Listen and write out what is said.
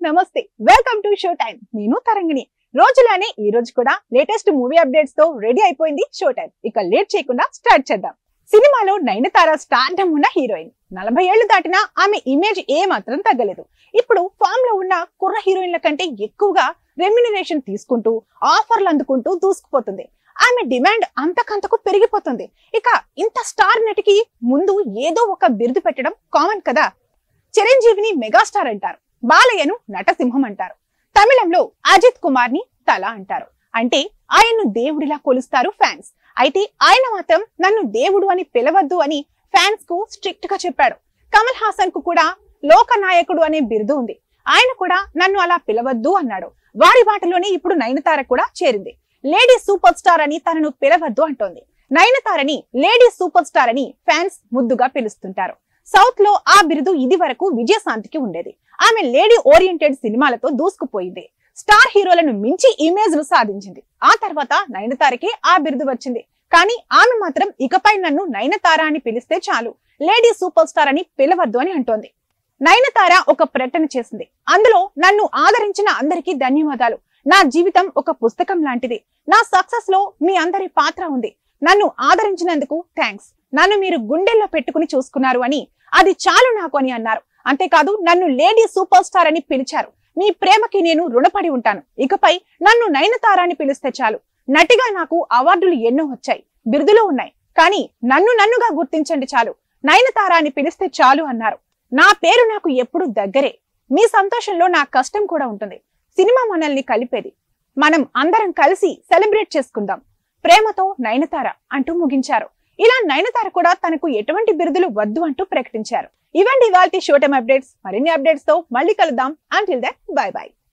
నమస్తే, welcome to show time. నేను తరంగిణి. రోజులానే ఈ రోజు కూడా లేటెస్ట్ మూవీ అప్డేట్స్ తో రెడీ అయిపోయింది షో టైం. ఇక లేట్ చేయకుండా స్టార్ట్ చేద్దాం. సినిమాలో నయనతార స్టార్డమ్ ఉన్న హీరోయిన్. 40 ఏళ్లు దాటినా ఆమె ఇమేజ్ ఏ మాత్రం తగ్గలేదు. ఇప్పుడు ఫామ్ లో ఉన్న కుర్ర హీరోయిన్ల కంటే ఎక్కువగా రెమ్యునరేషన్ తీసుకుంటూ ఆఫర్లు అందుకుంటూ దూసుకుపోతుంది. ఆమె డిమాండ్ అంతకంతకు పెరిగిపోతుంది. ఇక ఇంత స్టార్ నటికి ముందు ఏదో ఒక బిరుదు పెట్టడం కామన్ కదా. చిరంజీవిని మెగాస్టార్ అంటారు, బాలయ్యను నటసింహం అంటారు, తమిళంలో అజిత్ కుమార్ ని తల అంటారు. అంటే ఆయన్ను దేవుడిలా కొలుస్తారు ఫ్యాన్స్. అయితే ఆయన మాత్రం నన్ను దేవుడు అని పిలవద్దు అని ఫ్యాన్స్ కు స్ట్రిక్ట్ గా చెప్పాడు. కమల్ హాసన్ కు కూడా లోకనాయకుడు అనే బిరుదు ఉంది. ఆయన కూడా నన్ను అలా పిలవద్దు అన్నాడు. వారి బాటలోనే ఇప్పుడు నయనతార కూడా చేరింది. లేడీ సూపర్ స్టార్ అని తనను పిలవద్దు అంటోంది. నయనతారని లేడీ సూపర్ స్టార్ అని ఫ్యాన్స్ ముద్దుగా పిలుస్తుంటారు. సౌత్ లో ఆ బిరుదు ఇది వరకు విజయశాంతికి ఉండేది. ఆమె లేడీ ఓరియంటెడ్ సినిమాలతో దూసుకుపోయింది. స్టార్ హీరోలను మించి ఇమేజ్ ను సాధించింది. ఆ తర్వాత నయనతారకి ఆ బిరుదు వచ్చింది. కానీ ఆమె మాత్రం ఇకపై నన్ను నయనతార అని పిలిస్తే చాలు, లేడీ సూపర్ స్టార్ అని పిలవద్దు అని అంటోంది. నయనతార ఒక ప్రకటన చేసింది. అందులో నన్ను ఆదరించిన అందరికీ ధన్యవాదాలు. నా జీవితం ఒక పుస్తకం లాంటిది. నా సక్సెస్ లో మీ అందరి పాత్ర ఉంది. నన్ను ఆదరించినందుకు థ్యాంక్స్. నన్ను మీరు గుండెల్లో పెట్టుకుని చూసుకున్నారు అని, అది చాలు నాకు అని అన్నారు. అంతేకాదు నన్ను లేడీ సూపర్ స్టార్ అని పిలిచారు. మీ ప్రేమకి నేను రుణపడి ఉంటాను. ఇకపై నన్ను నయనతార అని పిలిస్తే చాలు. నటిగా నాకు అవార్డులు ఎన్నో వచ్చాయి, బిరుదులు ఉన్నాయి. కానీ నన్నుగా గుర్తించండి చాలు, నయనతార అని పిలిస్తే చాలు అన్నారు. నా పేరు నాకు ఎప్పుడు దగ్గరే. మీ సంతోషంలో నా కష్టం కూడా ఉంటుంది. సినిమా మనల్ని కలిపేది. మనం అందరం కలిసి సెలబ్రేట్ చేసుకుందాం. ప్రేమతో నయనతార అంటూ ముగించారు. ఇలా నయనతార కూడా తనకు ఎటువంటి బిరుదులు వద్దు అంటూ ప్రకటించారు. ఇవండి ఇవాల్టి షో టైం అప్డేట్స్. మరిన్ని అప్డేట్స్ తో మళ్ళీ కలుద్దాం. Until then bye by.